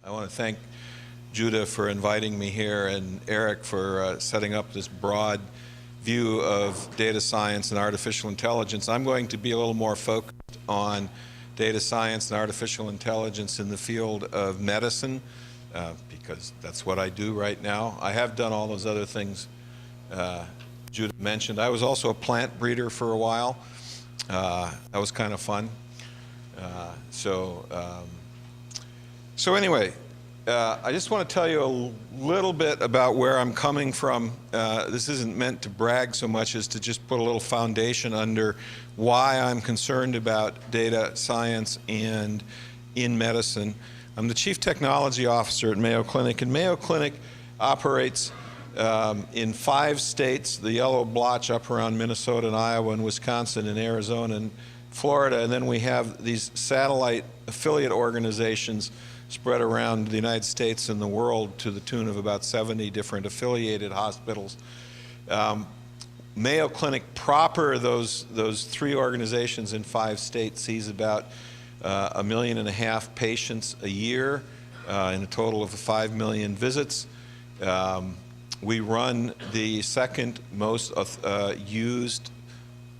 I want to thank Judah for inviting me here and Eric for setting up this broad view of data science and artificial intelligence. I'm going to be a little more focused on data science and artificial intelligence in the field of medicine because that's what I do right now. I have done all those other things Judah mentioned. I was also a plant breeder for a while. That was kind of fun. So anyway, I just want to tell you a little bit about where I'm coming from. This isn't meant to brag so much as to just put a little foundation under why I'm concerned about data science and in medicine. I'm the Chief Technology Officer at Mayo Clinic, and Mayo Clinic operates in 5 states, the yellow blotch up around Minnesota and Iowa and Wisconsin and Arizona and Florida, and then we have these satellite affiliate organizations spread around the United States and the world to the tune of about 70 different affiliated hospitals. Mayo Clinic proper, those 3 organizations in 5 states, sees about 1.5 million patients a year in a total of 5 million visits. We run the second most used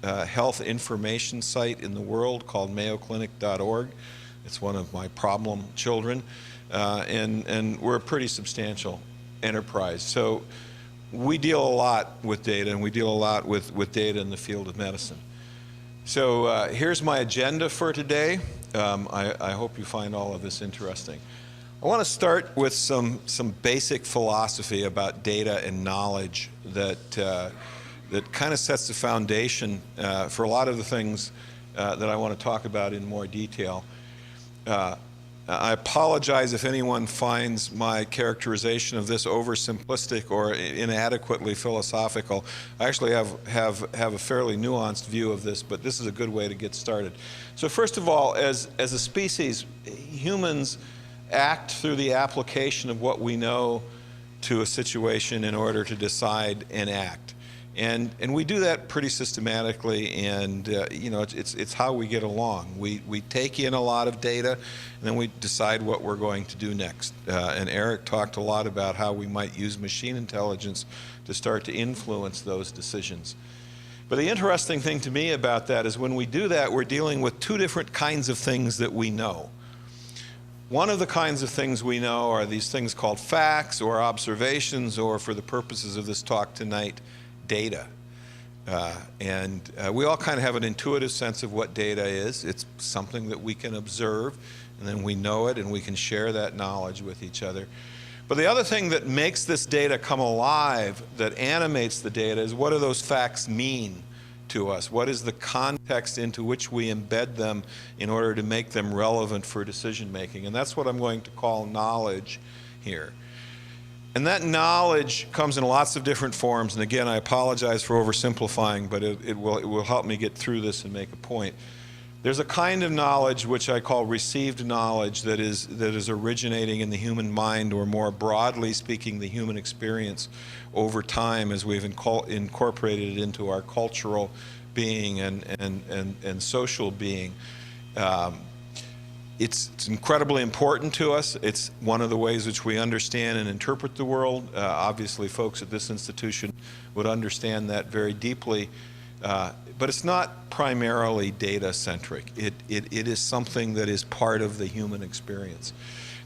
health information site in the world called mayoclinic.org. It's one of my problem children, and we're a pretty substantial enterprise. So we deal a lot with data, and we deal a lot with data in the field of medicine. So here's my agenda for today. I hope you find all of this interesting. I want to start with some basic philosophy about data and knowledge that kind of sets the foundation for a lot of the things that I want to talk about in more detail. I apologize if anyone finds my characterization of this oversimplistic or inadequately philosophical. I actually have a fairly nuanced view of this, but this is a good way to get started. So first of all, as a species, humans act through the application of what we know to a situation in order to decide and act. And we do that pretty systematically, and you know, it's how we get along. We take in a lot of data, and then we decide what we're going to do next. And Eric talked a lot about how we might use machine intelligence to start to influence those decisions. But the interesting thing to me about that is when we do that, we're dealing with 2 different kinds of things that we know. One of the kinds of things we know are these things called facts or observations, or for the purposes of this talk tonight, data. We all kind of have an intuitive sense of what data is. It's something that we can observe, and then we know it, and we can share that knowledge with each other. But the other thing that makes this data come alive, that animates the data, is what do those facts mean to us? What is the context into which we embed them in order to make them relevant for decision making? And that's what I'm going to call knowledge here. And that knowledge comes in lots of different forms. And again, I apologize for oversimplifying, but it will help me get through this and make a point. There's a kind of knowledge which I call received knowledge that is originating in the human mind, or more broadly speaking, the human experience over time as we've incorporated it into our cultural being and social being. It's incredibly important to us. It's one of the ways which we understand and interpret the world. Obviously, folks at this institution would understand that very deeply. But it's not primarily data-centric. It is something that is part of the human experience.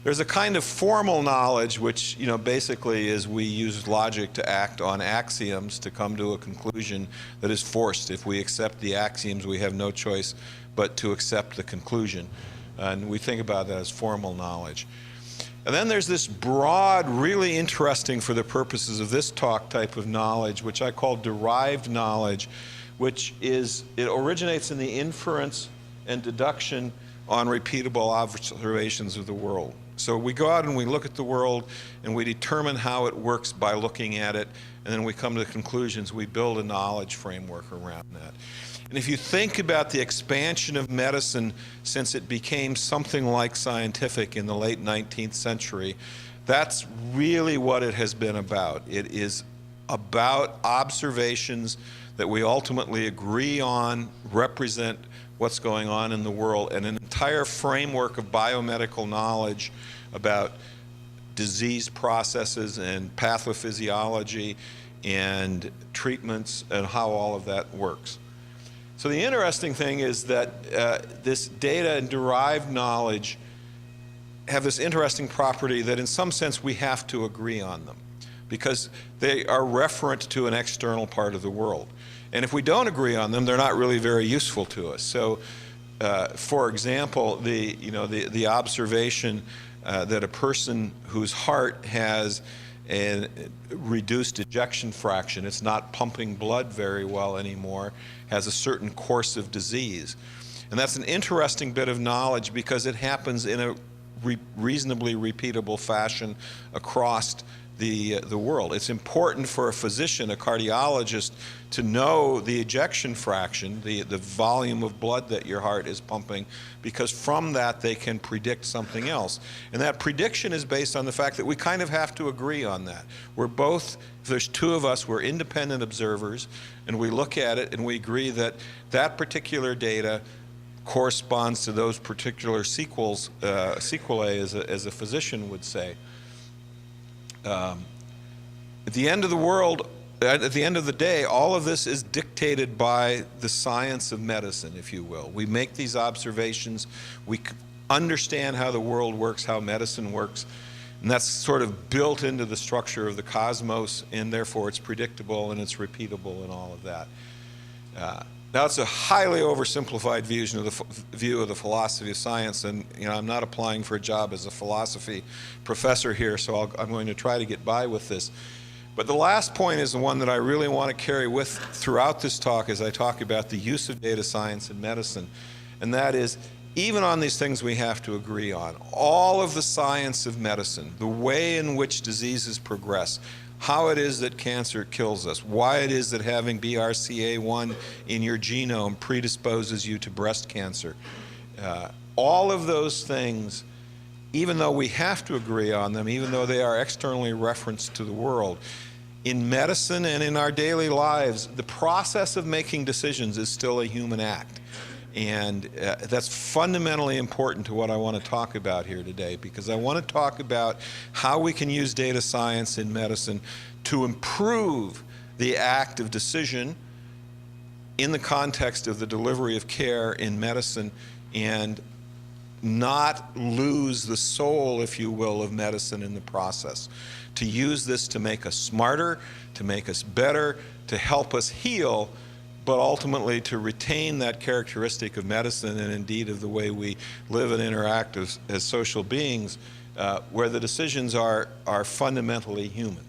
There's a kind of formal knowledge which, you know, basically is we use logic to act on axioms to come to a conclusion that is forced. If we accept the axioms, we have no choice but to accept the conclusion. And we think about that as formal knowledge. And then there's this broad, really interesting for the purposes of this talk type of knowledge, which I call derived knowledge, which it originates in the inference and deduction on repeatable observations of the world. So we go out and we look at the world and we determine how it works by looking at it, and then we come to conclusions. We build a knowledge framework around that. And if you think about the expansion of medicine since it became something like scientific in the late 19th century, that's really what it has been about. It is about observations that we ultimately agree on represent what's going on in the world, and an entire framework of biomedical knowledge about disease processes and pathophysiology and treatments and how all of that works. So the interesting thing is that this data and derived knowledge have this interesting property that in some sense we have to agree on them, because they are referent to an external part of the world. And if we don't agree on them, they're not really very useful to us. So, for example, the observation that a person whose heart has a reduced ejection fraction, it's not pumping blood very well anymore, has a certain course of disease. And that's an interesting bit of knowledge because it happens in a reasonably repeatable fashion across the world. It's important for a physician, a cardiologist, to know the ejection fraction, the volume of blood that your heart is pumping, because from that they can predict something else. And that prediction is based on the fact that we kind of have to agree on that. We're both, if there's two of us, we're independent observers, and we look at it and we agree that that particular data corresponds to those particular sequelae, as a physician would say. At the end of the world, at the end of the day, all of this is dictated by the science of medicine, if you will. We make these observations, we understand how the world works, how medicine works, and that's sort of built into the structure of the cosmos, and therefore it's predictable and it's repeatable and all of that. Now, it's a highly oversimplified view of the philosophy of science, and I'm not applying for a job as a philosophy professor here, so I'm going to try to get by with this. But the last point is the one that I really want to carry with throughout this talk as I talk about the use of data science in medicine, and that is, even on these things we have to agree on. All of the science of medicine, the way in which diseases progress, how it is that cancer kills us, why it is that having BRCA1 in your genome predisposes you to breast cancer. All of those things, even though we have to agree on them, even though they are externally referenced to the world, in medicine and in our daily lives, the process of making decisions is still a human act. And that's fundamentally important to what I want to talk about here today, because I want to talk about how we can use data science in medicine to improve the act of decision in the context of the delivery of care in medicine, and not lose the soul, if you will, of medicine in the process. To use this to make us smarter, to make us better, to help us heal, but ultimately to retain that characteristic of medicine and indeed of the way we live and interact as social beings, where the decisions are fundamentally human.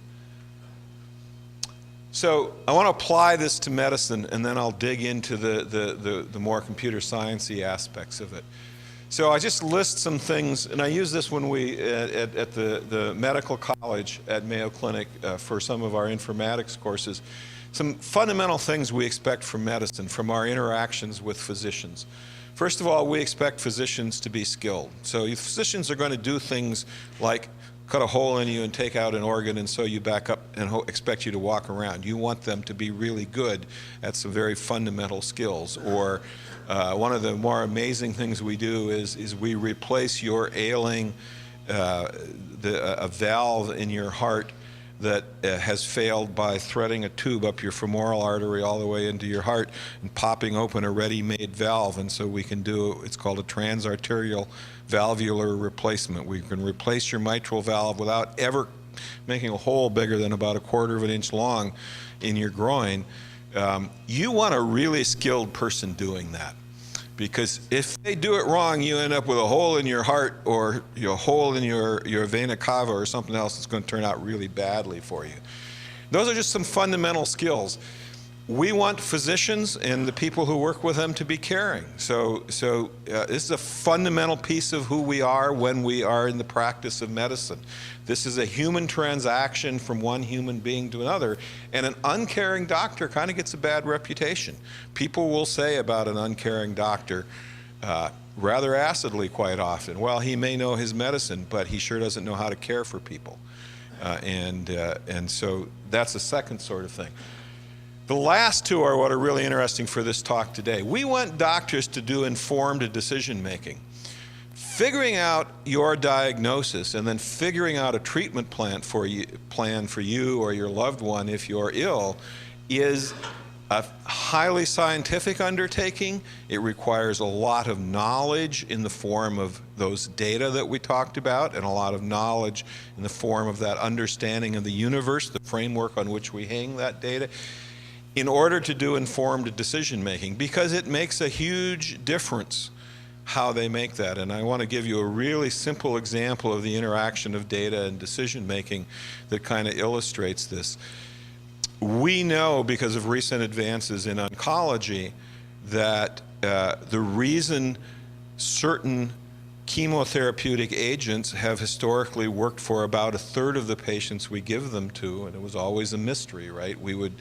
So I want to apply this to medicine, and then I'll dig into the more computer science-y aspects of it. So I just list some things, and I use this when we, at the medical college at Mayo Clinic for some of our informatics courses, some fundamental things we expect from medicine, from our interactions with physicians. First of all, we expect physicians to be skilled. So physicians are going to do things like cut a hole in you and take out an organ and sew you back up and expect you to walk around. You want them to be really good at some very fundamental skills. Or one of the more amazing things we do is we replace your ailing a valve in your heart that has failed by threading a tube up your femoral artery all the way into your heart and popping open a ready-made valve. And so we can do, it's called a transarterial valvular replacement. We can replace your mitral valve without ever making a hole bigger than about 1/4 of an inch long in your groin. You want a really skilled person doing that, because if they do it wrong, you end up with a hole in your heart or a hole in your vena cava or something else that's going to turn out really badly for you. Those are just some fundamental skills. We want physicians and the people who work with them to be caring. So this is a fundamental piece of who we are when we are in the practice of medicine. This is a human transaction from one human being to another, and an uncaring doctor kind of gets a bad reputation. People will say about an uncaring doctor, rather acidly quite often, well, he may know his medicine, but he sure doesn't know how to care for people. And so that's a second sort of thing. The last two are what are really interesting for this talk today. We want doctors to do informed decision making. Figuring out your diagnosis and then figuring out a treatment plan for you or your loved one if you're ill is a highly scientific undertaking. It requires a lot of knowledge in the form of those data that we talked about, and a lot of knowledge in the form of that understanding of the universe, the framework on which we hang that data, in order to do informed decision making, because it makes a huge difference how they make that. And I want to give you a really simple example of the interaction of data and decision making that kind of illustrates this. We know, because of recent advances in oncology, that the reason certain chemotherapeutic agents have historically worked for about a third of the patients we give them to, and it was always a mystery, right? We would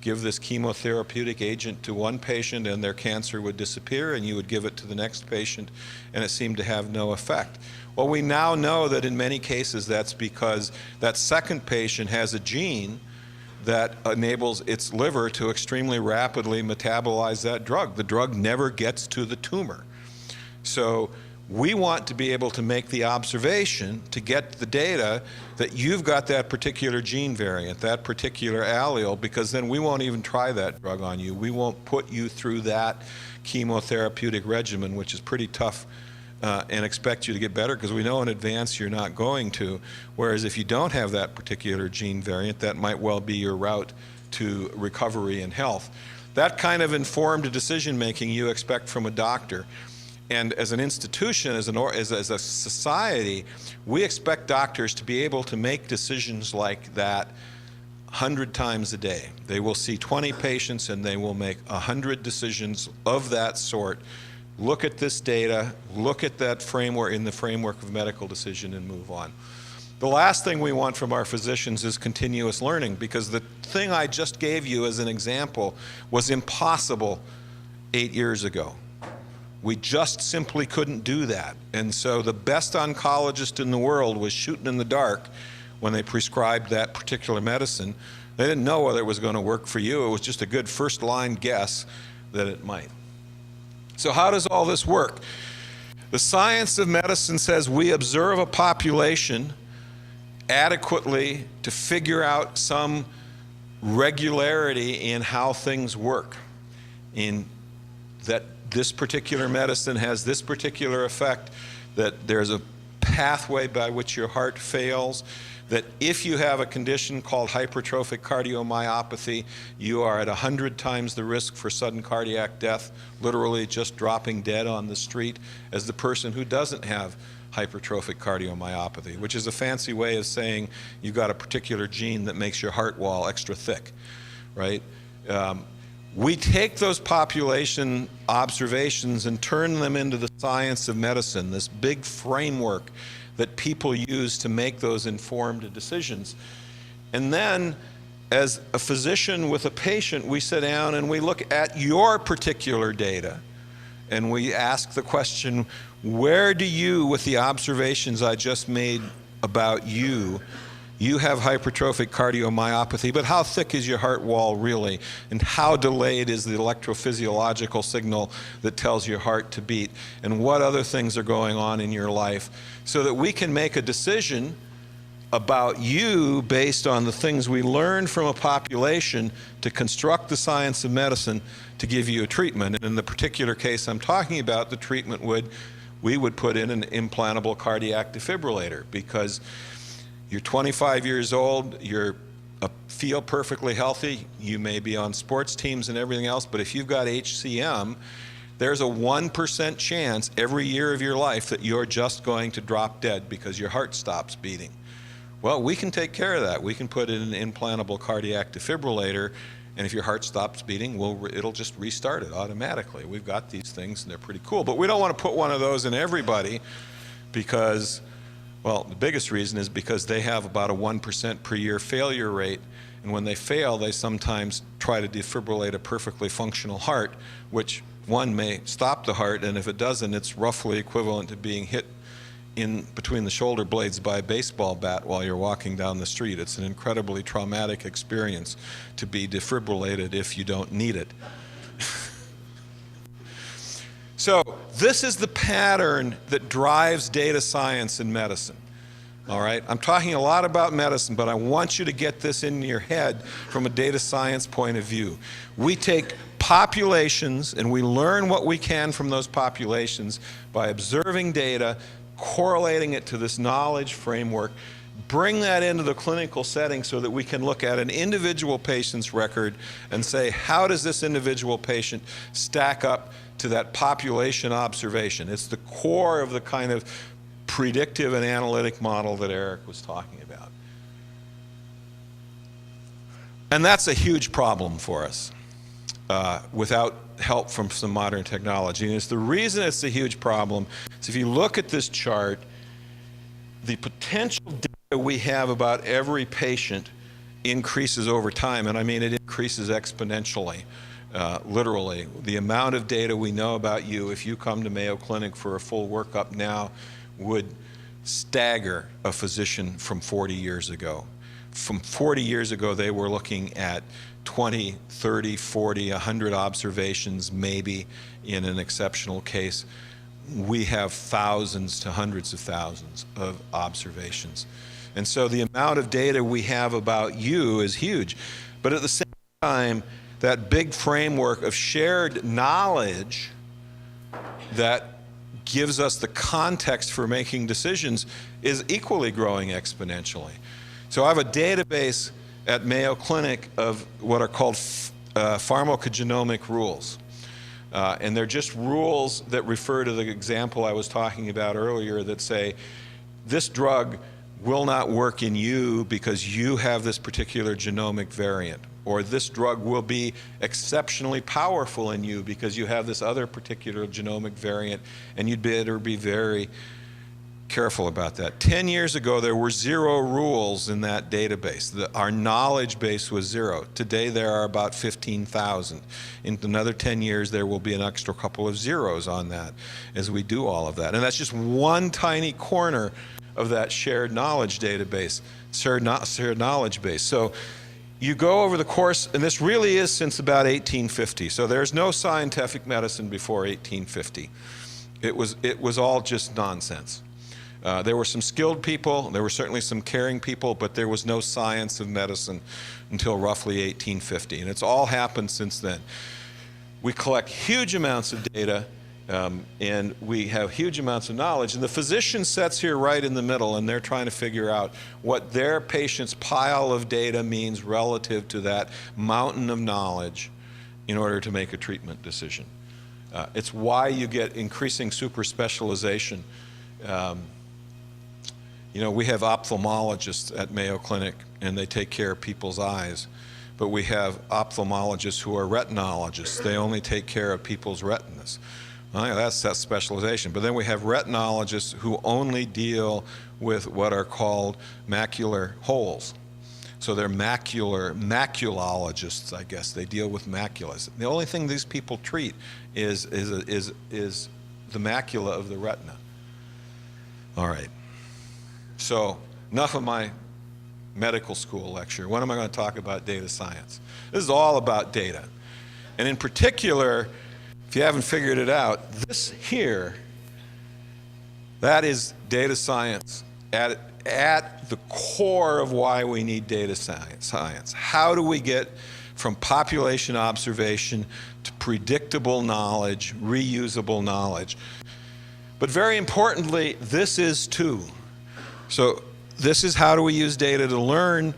give this chemotherapeutic agent to one patient and their cancer would disappear, and you would give it to the next patient and it seemed to have no effect. Well, we now know that in many cases that's because that second patient has a gene that enables its liver to extremely rapidly metabolize that drug. The drug never gets to the tumor. So we want to be able to make the observation, to get the data, that you've got that particular gene variant, that particular allele, because then we won't even try that drug on you. We won't put you through that chemotherapeutic regimen, which is pretty tough, and expect you to get better, because we know in advance you're not going to. Whereas if you don't have that particular gene variant, that might well be your route to recovery and health. That kind of informed decision making you expect from a doctor. And as an institution, as a society, we expect doctors to be able to make decisions like that 100 times a day. They will see 20 patients and they will make 100 decisions of that sort. Look at this data, look at that framework, in the framework of medical decision, and move on. The last thing we want from our physicians is continuous learning, because the thing I just gave you as an example was impossible 8 years ago. We just simply couldn't do that. And so the best oncologist in the world was shooting in the dark when they prescribed that particular medicine. They didn't know whether it was going to work for you. It was just a good first-line guess that it might. So how does all this work? The science of medicine says we observe a population adequately to figure out some regularity in how things work, in that this particular medicine has this particular effect, that there's a pathway by which your heart fails, that if you have a condition called hypertrophic cardiomyopathy, you are at 100 times the risk for sudden cardiac death, literally just dropping dead on the street, as the person who doesn't have hypertrophic cardiomyopathy, which is a fancy way of saying you've got a particular gene that makes your heart wall extra thick, right? We take those population observations and turn them into the science of medicine, this big framework that people use to make those informed decisions. And then, as a physician with a patient, we sit down and we look at your particular data, and we ask the question, where do you, with the observations I just made about you have hypertrophic cardiomyopathy, but how thick is your heart wall really? And how delayed is the electrophysiological signal that tells your heart to beat? And what other things are going on in your life? So that we can make a decision about you based on the things we learn from a population to construct the science of medicine to give you a treatment. And in the particular case I'm talking about, the treatment we would put in an implantable cardiac defibrillator, because you're 25 years old, you feel perfectly healthy, you may be on sports teams and everything else, but if you've got HCM, there's a 1% chance every year of your life that you're just going to drop dead because your heart stops beating. Well, we can take care of that. We can put in an implantable cardiac defibrillator, and if your heart stops beating, it'll just restart it automatically. We've got these things and they're pretty cool, but we don't want to put one of those in everybody because, well, the biggest reason is because they have about a 1% per year failure rate, and when they fail, they sometimes try to defibrillate a perfectly functional heart, which one may stop the heart, and if it doesn't, it's roughly equivalent to being hit in between the shoulder blades by a baseball bat while you're walking down the street. It's an incredibly traumatic experience to be defibrillated if you don't need it. So this is the pattern that drives data science in medicine. All right, I'm talking a lot about medicine, but I want you to get this in your head from a data science point of view. We take populations and we learn what we can from those populations by observing data, correlating it to this knowledge framework, bring that into the clinical setting so that we can look at an individual patient's record and say, how does this individual patient stack up to that population observation? It's the core of the kind of predictive and analytic model that Eric was talking about. And that's a huge problem for us without help from some modern technology. And it's the reason it's a huge problem is if you look at this chart, the potential data we have about every patient increases over time, and I mean it increases exponentially. Literally, the amount of data we know about you if you come to Mayo Clinic for a full workup now would stagger a physician from 40 years ago. From 40 years ago, they were looking at 20, 30, 40, 100 observations, maybe in an exceptional case. We have thousands to hundreds of thousands of observations. And so the amount of data we have about you is huge. But at the same time, that big framework of shared knowledge that gives us the context for making decisions is equally growing exponentially. So I have a database at Mayo Clinic of what are called pharmacogenomic rules. And they're just rules that refer to the example I was talking about earlier that say, this drug will not work in you because you have this particular genomic variant, or this drug will be exceptionally powerful in you because you have this other particular genomic variant, and you'd better be very careful about that. 10 years ago, there were 0 rules in that database. Our knowledge base was 0. Today, there are about 15,000. In another 10 years, there will be an extra couple of zeros on that as we do all of that. And that's just one tiny corner of that shared knowledge database, shared knowledge base. So you go over the course, and this really is since about 1850. So there's no scientific medicine before 1850. It was all just nonsense. There were some skilled people, there were certainly some caring people, but there was no science of medicine until roughly 1850, and it's all happened since then. We collect huge amounts of data, and we have huge amounts of knowledge, and the physician sits here right in the middle, and they're trying to figure out what their patient's pile of data means relative to that mountain of knowledge in order to make a treatment decision. It's why you get increasing super specialization. You know, we have ophthalmologists at Mayo Clinic, and they take care of people's eyes. But we have ophthalmologists who are retinologists. They only take care of people's retinas. Well, that's that specialization. But then we have retinologists who only deal with what are called macular holes. So they're maculologists, I guess. They deal with maculas. The only thing these people treat is the macula of the retina. All right. So enough of my medical school lecture. When am I going to talk about data science? This is all about data. And in particular, if you haven't figured it out, this here, that is data science at the core of why we need data science. How do we get from population observation to predictable knowledge, reusable knowledge? But very importantly, this is too. So this is how do we use data to learn.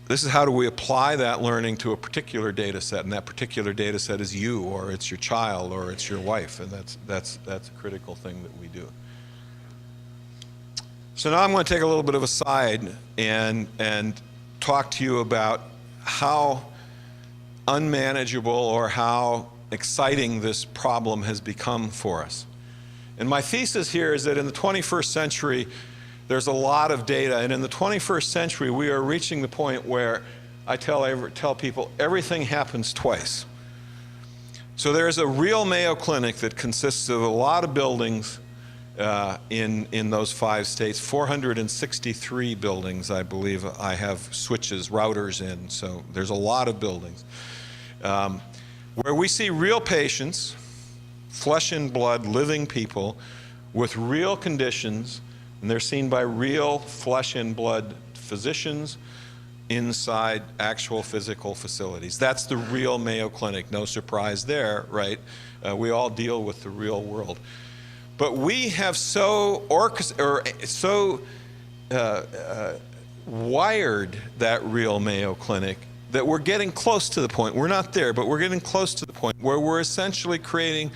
This is how do we apply that learning to a particular data set, and that particular data set is you, or it's your child, or it's your wife, and that's a critical thing that we do. So now I'm going to take a little bit of a side and talk to you about how unmanageable or how exciting this problem has become for us. And my thesis here is that in the 21st century, there's a lot of data, and in the 21st century, we are reaching the point where I tell people everything happens twice. So there's a real Mayo Clinic that consists of a lot of buildings, in those 5 states. 463 buildings, I believe, I have switches, routers in, so there's a lot of buildings. Where we see real patients, flesh and blood, living people with real conditions, and they're seen by real flesh and blood physicians inside actual physical facilities. That's the real Mayo Clinic. No surprise there, right? We all deal with the real world. But we have wired that real Mayo Clinic that we're getting close to the point, we're not there, but we're getting close to the point where we're essentially creating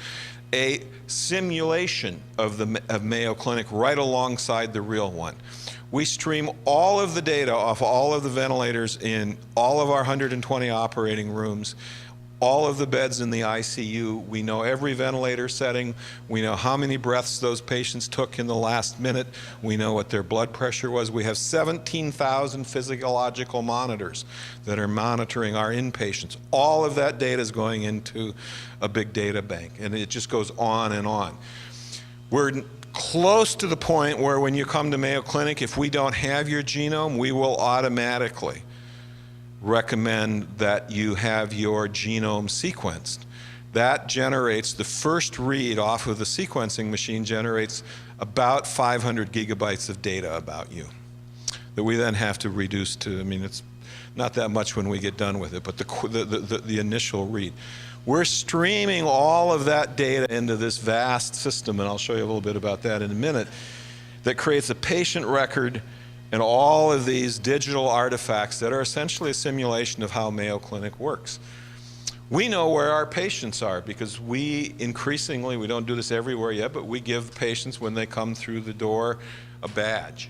a simulation of Mayo Clinic right alongside the real one. We stream all of the data off all of the ventilators in all of our 120 operating rooms, all of the beds in the ICU. We know every ventilator setting. We know how many breaths those patients took in the last minute. We know what their blood pressure was. We have 17,000 physiological monitors that are monitoring our inpatients. All of that data is going into a big data bank, and it just goes on and on. We're close to the point where when you come to Mayo Clinic, if we don't have your genome, we will automatically recommend that you have your genome sequenced. That generates, the first read off of the sequencing machine generates about 500 gigabytes of data about you that we then have to reduce to, I mean, it's not that much when we get done with it, but the initial read. We're streaming all of that data into this vast system, and I'll show you a little bit about that in a minute, that creates a patient record and all of these digital artifacts that are essentially a simulation of how Mayo Clinic works. We know where our patients are because we increasingly, we don't do this everywhere yet, but we give patients when they come through the door a badge.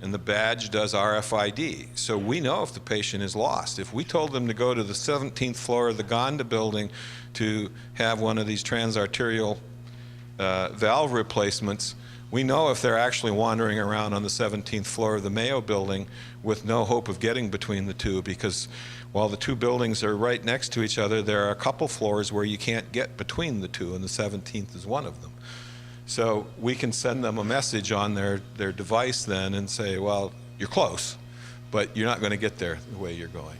And the badge does RFID. So we know if the patient is lost. If we told them to go to the 17th floor of the Gonda building to have one of these transarterial valve replacements, we know if they're actually wandering around on the 17th floor of the Mayo building with no hope of getting between the two, because while the two buildings are right next to each other, there are a couple floors where you can't get between the two, and the 17th is one of them. So we can send them a message on their device then and say, well, you're close, but you're not going to get there the way you're going.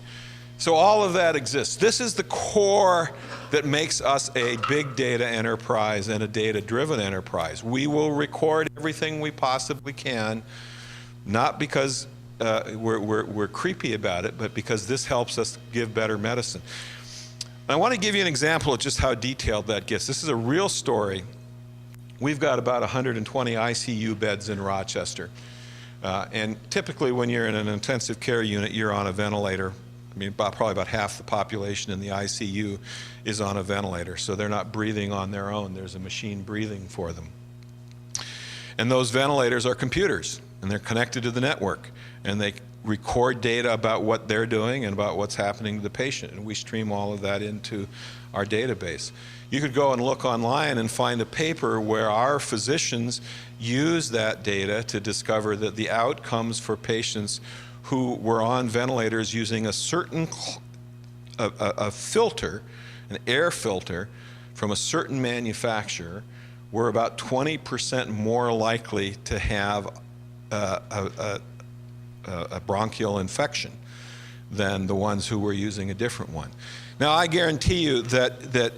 So all of that exists. This is the core that makes us a big data enterprise and a data-driven enterprise. We will record everything we possibly can, not because we're creepy about it, but because this helps us give better medicine. I want to give you an example of just how detailed that gets. This is a real story. We've got about 120 ICU beds in Rochester. And typically when you're in an intensive care unit, you're on a ventilator. I mean, probably about half the population in the ICU is on a ventilator, so they're not breathing on their own. There's a machine breathing for them. And those ventilators are computers, and they're connected to the network, and they record data about what they're doing and about what's happening to the patient, and we stream all of that into our database. You could go and look online and find a paper where our physicians use that data to discover that the outcomes for patients who were on ventilators using a certain a filter, an air filter from a certain manufacturer, were about 20% more likely to have a bronchial infection than the ones who were using a different one. Now, I guarantee you that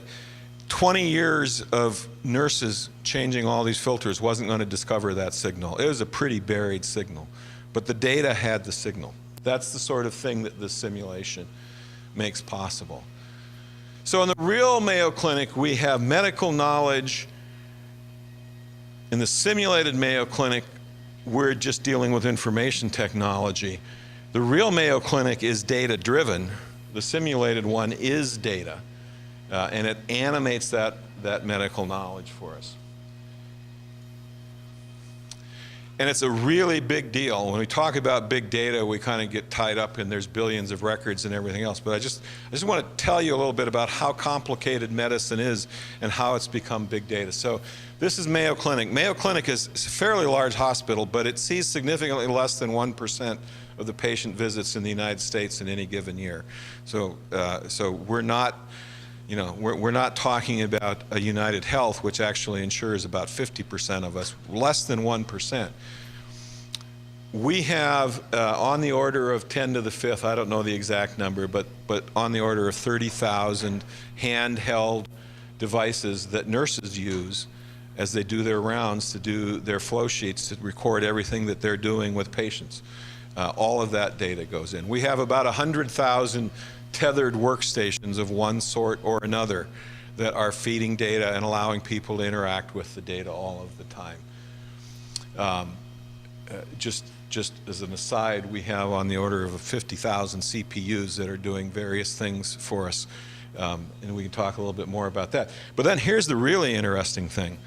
20 years of nurses changing all these filters wasn't going to discover that signal. It was a pretty buried signal. But the data had the signal. That's the sort of thing that this simulation makes possible. So in the real Mayo Clinic, we have medical knowledge. In the simulated Mayo Clinic, we're just dealing with information technology. The real Mayo Clinic is data-driven. The simulated one is data, and it animates that medical knowledge for us. And it's a really big deal. When we talk about big data, we kind of get tied up in there's billions of records and everything else. But I just want to tell you a little bit about how complicated medicine is and how it's become big data. So this is Mayo Clinic. Mayo Clinic is a fairly large hospital, but it sees significantly less than 1% of the patient visits in the United States in any given year. So we're not We're not talking about a United Health, which actually insures about 50% of us, less than 1%. We have on the order of 10 to the 5th, I don't know the exact number, but on the order of 30,000 handheld devices that nurses use as they do their rounds to do their flow sheets to record everything that they're doing with patients. All of that data goes in. We have about 100,000 tethered workstations of one sort or another that are feeding data and allowing people to interact with the data all of the time. Just as an aside, we have on the order of 50,000 CPUs that are doing various things for us, and we can talk a little bit more about that. But then here's the really interesting thing.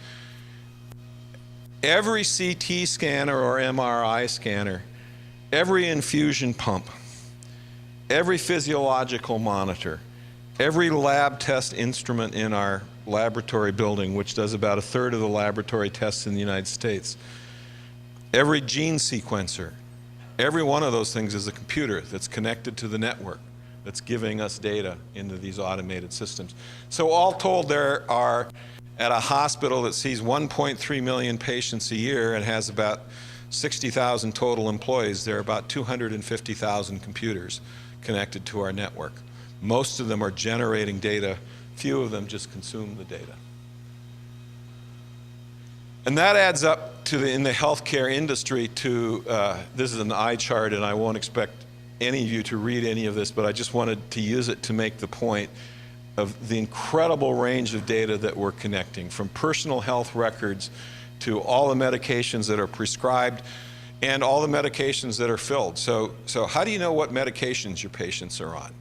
Every CT scanner or MRI scanner, every infusion pump, every physiological monitor, every lab test instrument in our laboratory building, which does about 1/3 of the laboratory tests in the United States, every gene sequencer, every one of those things is a computer that's connected to the network that's giving us data into these automated systems. So all told, there are, at a hospital that sees 1.3 million patients a year and has about 60,000 total employees, there are about 250,000 computers connected to our network. Most of them are generating data. Few of them just consume the data. And that adds up to, in the healthcare industry, to, this is an eye chart, and I won't expect any of you to read any of this, but I just wanted to use it to make the point of the incredible range of data that we're connecting, from personal health records to all the medications that are prescribed and all the medications that are filled. So how do you know what medications your patients are on?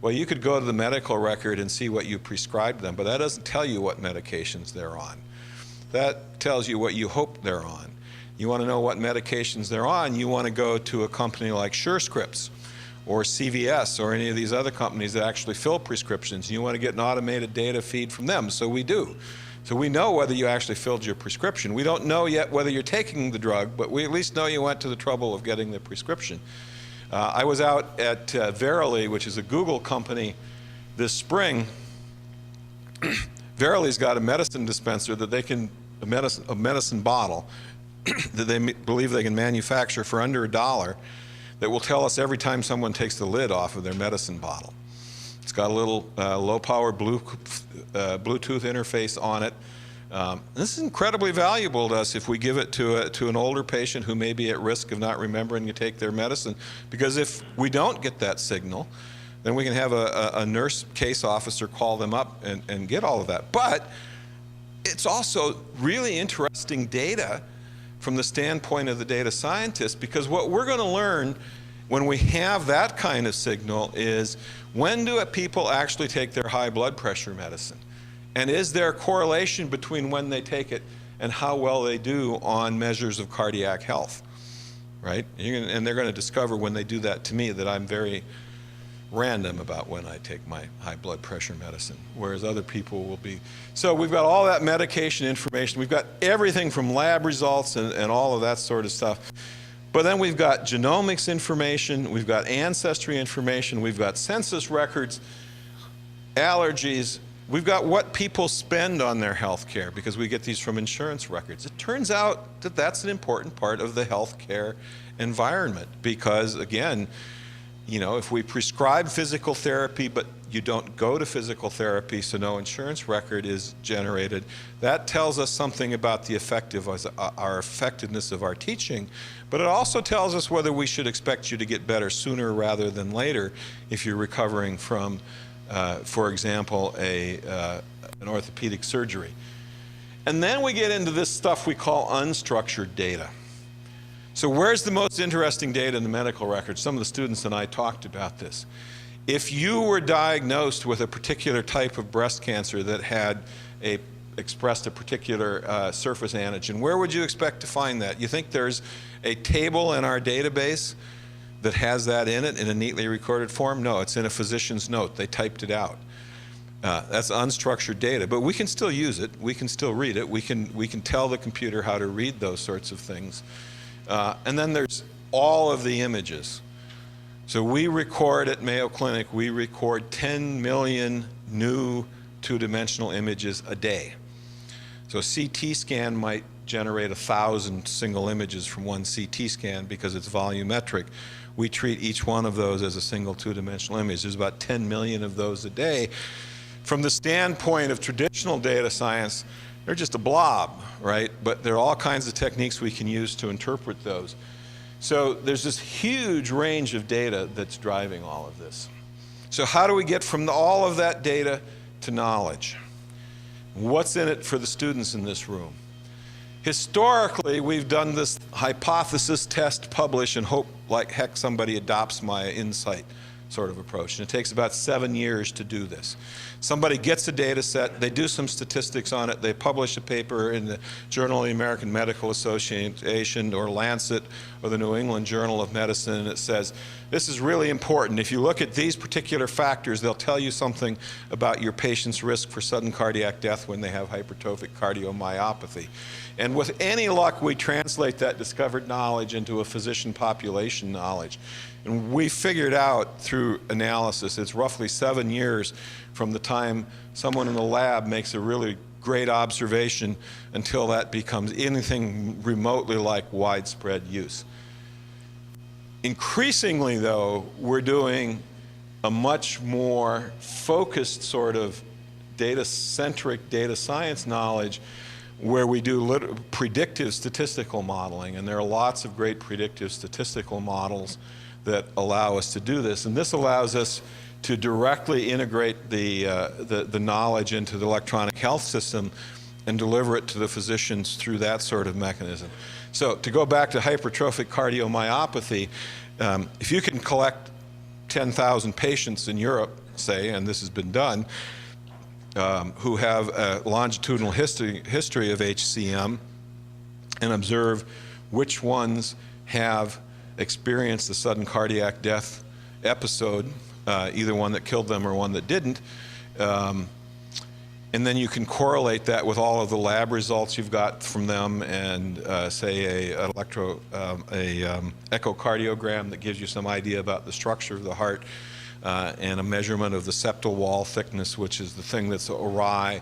Well, you could go to the medical record and see what you prescribed them, but that doesn't tell you what medications they're on. That tells you what you hope they're on. You want to know what medications they're on, you want to go to a company like SureScripts or CVS or any of these other companies that actually fill prescriptions. You want to get an automated data feed from them, so we do. So we know whether you actually filled your prescription. We don't know yet whether you're taking the drug, but we at least know you went to the trouble of getting the prescription. I was out at Verily, which is a Google company, this spring. Verily's got a medicine dispenser that they can, a medicine bottle that they believe they can manufacture for under $1 that will tell us every time someone takes the lid off of their medicine bottle. It's got a little low-power Bluetooth interface on it. This is incredibly valuable to us if we give it to an older patient who may be at risk of not remembering to take their medicine, because if we don't get that signal, then we can have a nurse case officer call them up and get all of that. But it's also really interesting data from the standpoint of the data scientist, because what we're going to learn when we have that kind of signal is, when do people actually take their high blood pressure medicine? And is there a correlation between when they take it and how well they do on measures of cardiac health, right? And they're going to discover when they do that to me that I'm very random about when I take my high blood pressure medicine, whereas other people will be. So we've got all that medication information. We've got everything from lab results and all of that sort of stuff. But then we've got genomics information, we've got ancestry information, we've got census records, allergies, we've got what people spend on their health care, because we get these from insurance records. It turns out that that's an important part of the healthcare environment, because again, you know, if we prescribe physical therapy but you don't go to physical therapy, so no insurance record is generated, that tells us something about the effectiveness of our teaching, but it also tells us whether we should expect you to get better sooner rather than later if you're recovering from, for example, an orthopedic surgery. And then we get into this stuff we call unstructured data. So where's the most interesting data in the medical record? Some of the students and I talked about this. If you were diagnosed with a particular type of breast cancer that had expressed a particular surface antigen, where would you expect to find that? You think there's a table in our database that has that in it in a neatly recorded form? No, it's in a physician's note. They typed it out. That's unstructured data, but we can still use it. We can still read it. We can tell the computer how to read those sorts of things. And then there's all of the images. So we record at Mayo Clinic, we record 10 million new two-dimensional images a day. So a CT scan might generate 1,000 single images from one CT scan because it's volumetric. We treat each one of those as a single two-dimensional image. There's about 10 million of those a day. From the standpoint of traditional data science, they're just a blob, right? But there are all kinds of techniques we can use to interpret those. So there's this huge range of data that's driving all of this. So how do we get from all of that data to knowledge? What's in it for the students in this room? Historically, we've done this hypothesis, test, publish, and hope like heck somebody adopts my insight sort of approach. And it takes about 7 years to do this. Somebody gets a data set, they do some statistics on it, they publish a paper in the Journal of the American Medical Association or Lancet or the New England Journal of Medicine, and it says, this is really important. If you look at these particular factors, they'll tell you something about your patient's risk for sudden cardiac death when they have hypertrophic cardiomyopathy. And with any luck, we translate that discovered knowledge into a physician population knowledge. And we figured out through analysis, it's roughly 7 years from the time someone in the lab makes a really great observation until that becomes anything remotely like widespread use. Increasingly, though, we're doing a much more focused sort of data-centric data science knowledge where we do predictive statistical modeling, and there are lots of great predictive statistical models that allow us to do this. And this allows us to directly integrate the knowledge into the electronic health system and deliver it to the physicians through that sort of mechanism. So to go back to hypertrophic cardiomyopathy, if you can collect 10,000 patients in Europe, say, and this has been done, who have a longitudinal history of HCM and observe which ones have experienced a sudden cardiac death episode, either one that killed them or one that didn't, and then you can correlate that with all of the lab results you've got from them and say an echocardiogram that gives you some idea about the structure of the heart, and a measurement of the septal wall thickness, which is the thing that's awry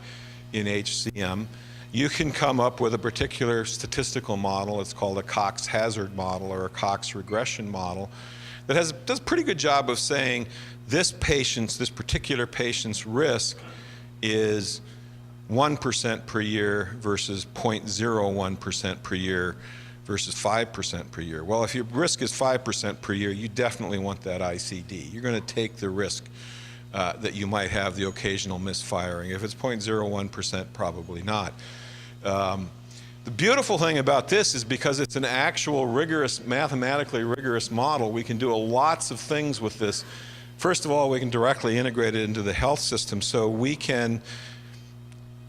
in HCM. You can come up with a particular statistical model. It's called a Cox hazard model or a Cox regression model that does a pretty good job of saying this particular patient's risk is 1% per year versus 0.01% per year versus 5% per year. Well, if your risk is 5% per year, you definitely want that ICD. You're going to take the risk that you might have the occasional misfiring. If it's 0.01%, probably not. The beautiful thing about this is because it's an actual rigorous, mathematically rigorous model, we can do lots of things with this. First of all, we can directly integrate it into the health system, so we can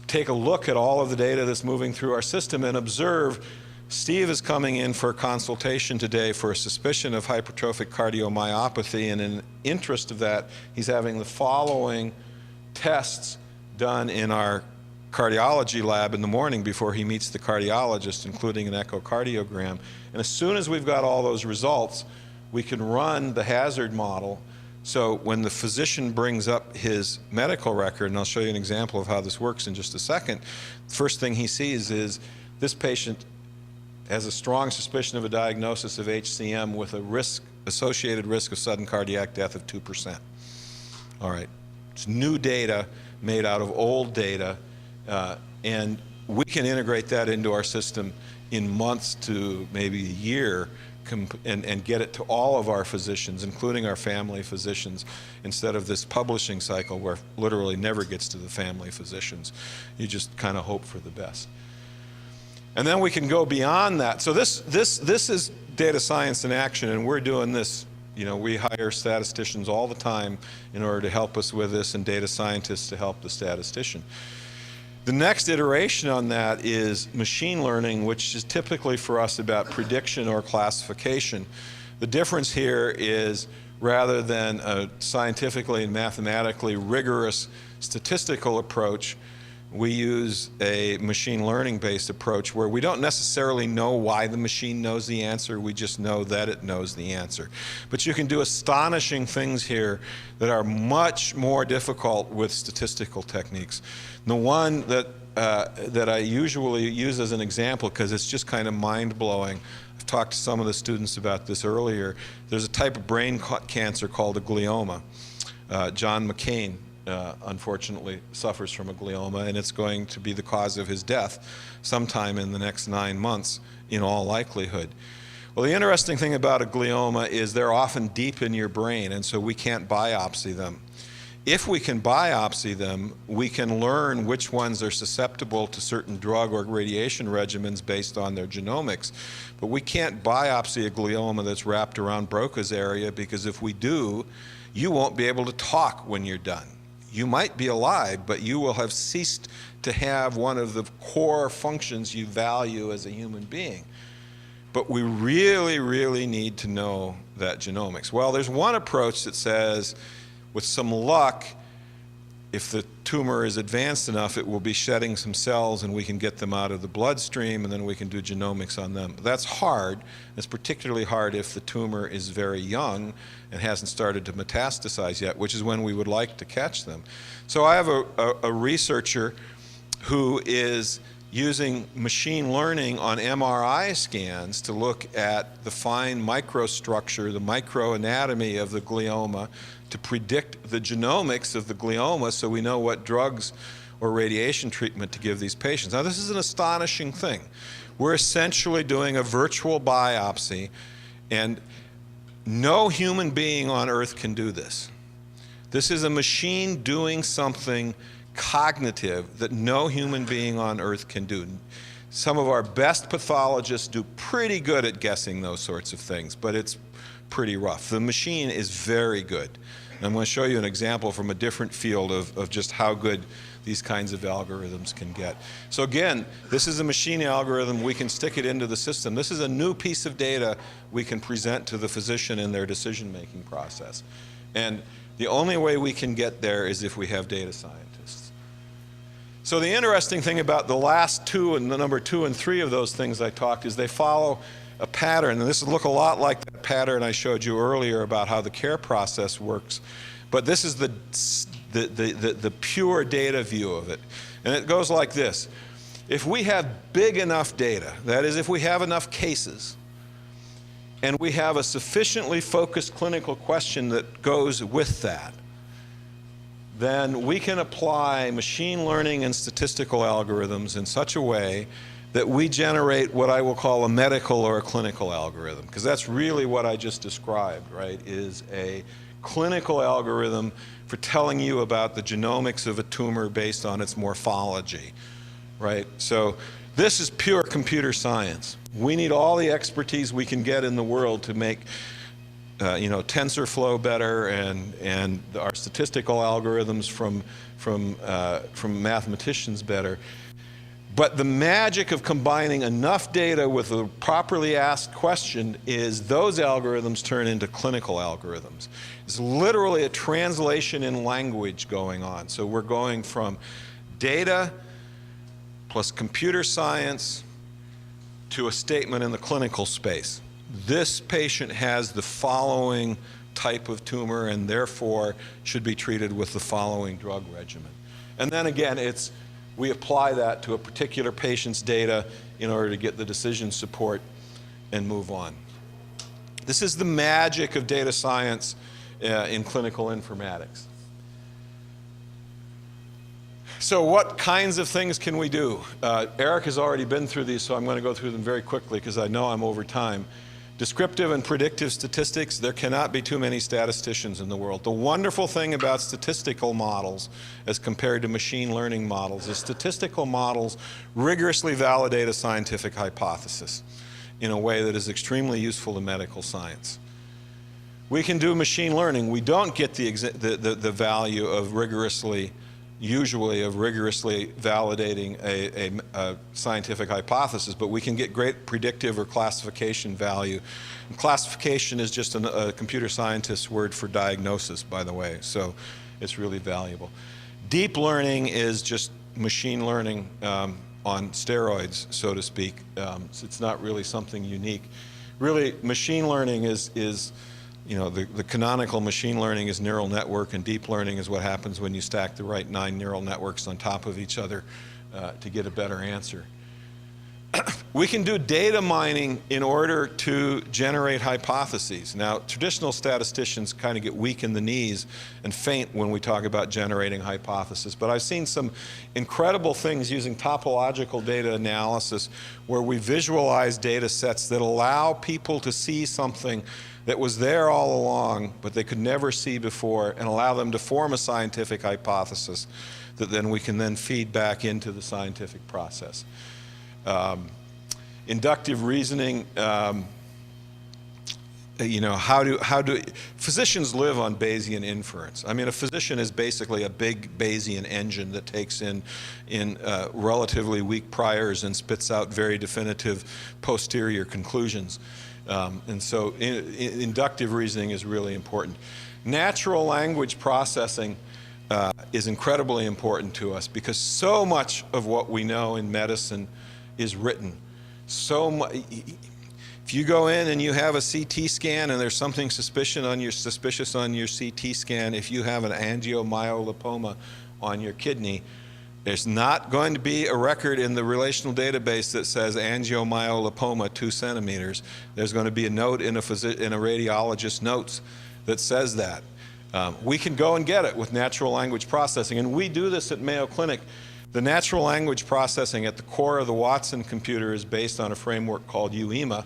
take a look at all of the data that's moving through our system and observe Steve is coming in for a consultation today for a suspicion of hypertrophic cardiomyopathy, and in interest of that, he's having the following tests done in our cardiology lab in the morning before he meets the cardiologist, including an echocardiogram. And as soon as we've got all those results, we can run the hazard model. So when the physician brings up his medical record, and I'll show you an example of how this works in just a second, the first thing he sees is this patient has a strong suspicion of a diagnosis of HCM with a associated risk of sudden cardiac death of 2%. All right, it's new data made out of old data, and we can integrate that into our system in months to maybe a year and get it to all of our physicians, including our family physicians, instead of this publishing cycle where literally never gets to the family physicians. You just kind of hope for the best. And then we can go beyond that. So this is data science in action, and we're doing this. You know, we hire statisticians all the time in order to help us with this, and data scientists to help the statistician. The next iteration on that is machine learning, which is typically for us about prediction or classification. The difference here is rather than a scientifically and mathematically rigorous statistical approach, we use a machine learning based approach where we don't necessarily know why the machine knows the answer, we just know that it knows the answer. But you can do astonishing things here that are much more difficult with statistical techniques. The one that I usually use as an example, because it's just kind of mind-blowing, I've talked to some of the students about this earlier, there's a type of brain cancer called a glioma. John McCain unfortunately suffers from a glioma, and it's going to be the cause of his death sometime in the next 9 months in all likelihood. Well, the interesting thing about a glioma is they're often deep in your brain, and so we can't biopsy them. If we can biopsy them, we can learn which ones are susceptible to certain drug or radiation regimens based on their genomics. But we can't biopsy a glioma that's wrapped around Broca's area, because if we do, you won't be able to talk when you're done. You might be alive, but you will have ceased to have one of the core functions you value as a human being. But we really, really need to know that genomics. Well, there's one approach that says, with some luck, if the tumor is advanced enough, it will be shedding some cells and we can get them out of the bloodstream, and then we can do genomics on them. But that's hard. It's particularly hard if the tumor is very young and hasn't started to metastasize yet, which is when we would like to catch them. So I have a researcher who is using machine learning on MRI scans to look at the fine microstructure, the microanatomy of the glioma, to predict the genomics of the glioma so we know what drugs or radiation treatment to give these patients. Now, this is an astonishing thing. We're essentially doing a virtual biopsy, and no human being on earth can do this. This is a machine doing something cognitive that no human being on earth can do. Some of our best pathologists do pretty good at guessing those sorts of things, but it's pretty rough. The machine is very good. And I'm going to show you an example from a different field of just how good these kinds of algorithms can get. So again, this is a machine algorithm. We can stick it into the system. This is a new piece of data we can present to the physician in their decision-making process. And the only way we can get there is if we have data scientists. So the interesting thing about the last two, and the number 2 and 3 of those things I talked, is they follow a pattern, and this will look a lot like that pattern I showed you earlier about how the care process works. But this is the pure data view of it. And it goes like this. If we have big enough data, that is, if we have enough cases, and we have a sufficiently focused clinical question that goes with that, then we can apply machine learning and statistical algorithms in such a way that we generate what I will call a medical or a clinical algorithm, because that's really what I just described, right, is a clinical algorithm for telling you about the genomics of a tumor based on its morphology, right? So this is pure computer science. We need all the expertise we can get in the world to make TensorFlow better and our statistical algorithms from mathematicians better. But the magic of combining enough data with a properly asked question is those algorithms turn into clinical algorithms. It's literally a translation in language going on. So we're going from data plus computer science to a statement in the clinical space. This patient has the following type of tumor and therefore should be treated with the following drug regimen. And then again, we apply that to a particular patient's data in order to get the decision support and move on. This is the magic of data science in clinical informatics. So what kinds of things can we do? Eric has already been through these, so I'm going to go through them very quickly because I know I'm over time. Descriptive and predictive statistics, there cannot be too many statisticians in the world. The wonderful thing about statistical models as compared to machine learning models is statistical models rigorously validate a scientific hypothesis in a way that is extremely useful to medical science. We can do machine learning. We don't get the value of usually validating a scientific hypothesis, but we can get great predictive or classification value. And classification is just a computer scientist's word for diagnosis, by the way, so it's really valuable. Deep learning is just machine learning on steroids, so to speak. So it's not really something unique. Really, machine learning is the canonical machine learning is neural network, and deep learning is what happens when you stack the right 9 neural networks on top of each other to get a better answer. We can do data mining in order to generate hypotheses. Now, traditional statisticians kind of get weak in the knees and faint when we talk about generating hypotheses, but I've seen some incredible things using topological data analysis where we visualize data sets that allow people to see something that was there all along, but they could never see before, and allow them to form a scientific hypothesis that then we can then feed back into the scientific process. Inductive reasoning, how do physicians live on Bayesian inference? I mean, a physician is basically a big Bayesian engine that takes in relatively weak priors and spits out very definitive posterior conclusions. And so inductive reasoning is really important. Natural language processing is incredibly important to us because so much of what we know in medicine is written. If you go in and you have a CT scan and there's something suspicious on your CT scan, if you have an angiomyolipoma on your kidney, there's not going to be a record in the relational database that says angiomyolipoma 2 centimeters. There's going to be a note in a radiologist's notes that says that. We can go and get it with natural language processing, and we do this at Mayo Clinic. The natural language processing at the core of the Watson computer is based on a framework called UEMA,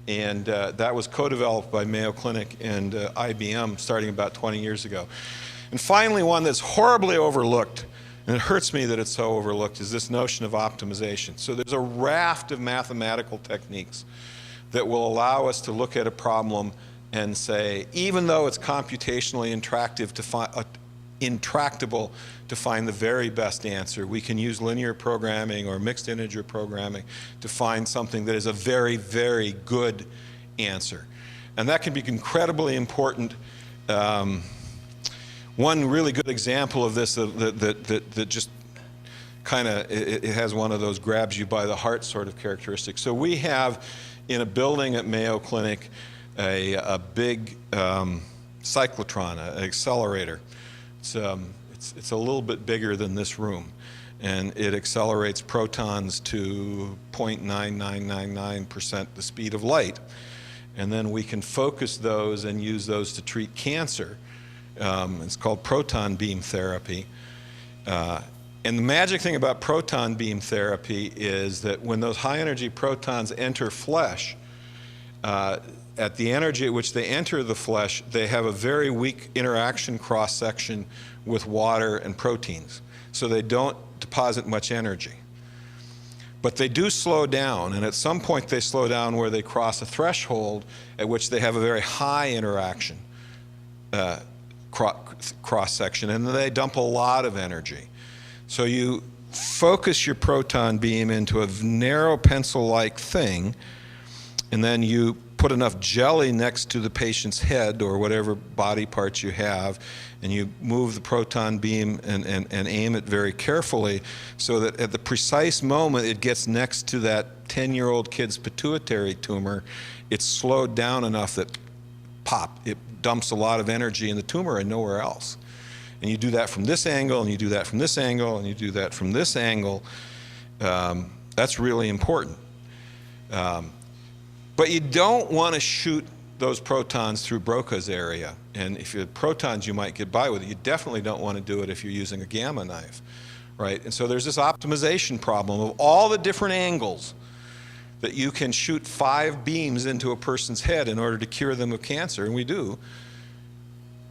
and that was co-developed by Mayo Clinic and IBM starting about 20 years ago. And finally, one that's horribly overlooked, and it hurts me that it's so overlooked, is this notion of optimization. So there's a raft of mathematical techniques that will allow us to look at a problem and say, even though it's computationally intractable to find the very best answer, we can use linear programming or mixed integer programming to find something that is a very, very good answer. And that can be incredibly important. One really good example of this that just kind of, it has one of those grabs you by the heart sort of characteristics. So we have in a building at Mayo Clinic a big cyclotron, an accelerator. It's a little bit bigger than this room, and it accelerates protons to 0.9999% the speed of light. And then we can focus those and use those to treat cancer. It's called proton beam therapy. And the magic thing about proton beam therapy is that when those high energy protons enter flesh, at the energy at which they enter the flesh, they have a very weak interaction cross-section with water and proteins. So they don't deposit much energy. But they do slow down, and at some point they slow down where they cross a threshold at which they have a very high interaction cross-section, and they dump a lot of energy. So you focus your proton beam into a narrow pencil-like thing, and then you put enough jelly next to the patient's head or whatever body parts you have, and you move the proton beam and aim it very carefully so that at the precise moment it gets next to that 10-year-old kid's pituitary tumor, it's slowed down enough that pop, it dumps a lot of energy in the tumor and nowhere else. And you do that from this angle, and you do that from this angle, and you do that from this angle. That's really important. But you don't want to shoot those protons through Broca's area. And if you had protons, you might get by with it. You definitely don't want to do it if you're using a gamma knife, right? And so there's this optimization problem of all the different angles that you can shoot 5 beams into a person's head in order to cure them of cancer, and we do.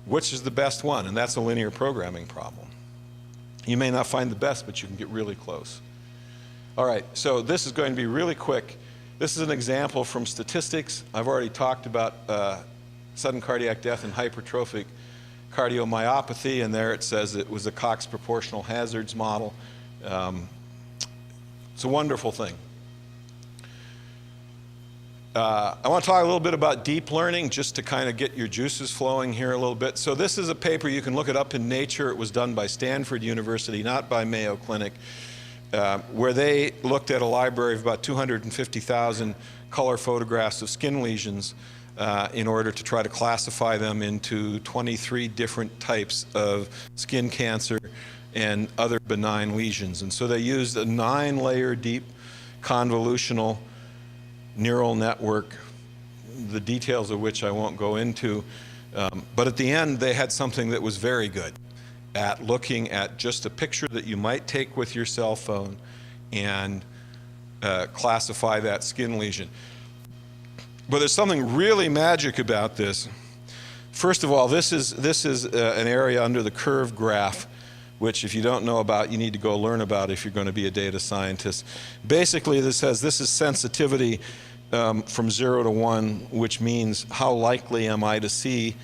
Which is the best one? And that's a linear programming problem. You may not find the best, but you can get really close. All right, so this is going to be really quick. This is an example from statistics. I've already talked about sudden cardiac death and hypertrophic cardiomyopathy, and there it says it was a Cox proportional hazards model. It's a wonderful thing. I want to talk a little bit about deep learning, just to kind of get your juices flowing here a little bit. So this is a paper, you can look it up in Nature. It was done by Stanford University, not by Mayo Clinic, where they looked at a library of about 250,000 color photographs of skin lesions in order to try to classify them into 23 different types of skin cancer and other benign lesions. And so they used a 9-layer deep convolutional neural network, the details of which I won't go into. But at the end, they had something that was very good at looking at just a picture that you might take with your cell phone and classify that skin lesion. But there's something really magic about this. First of all, this is an area under the curve graph, which if you don't know about, you need to go learn about if you're going to be a data scientist. Basically, this says this is sensitivity from 0 to 1, which means how likely am I to see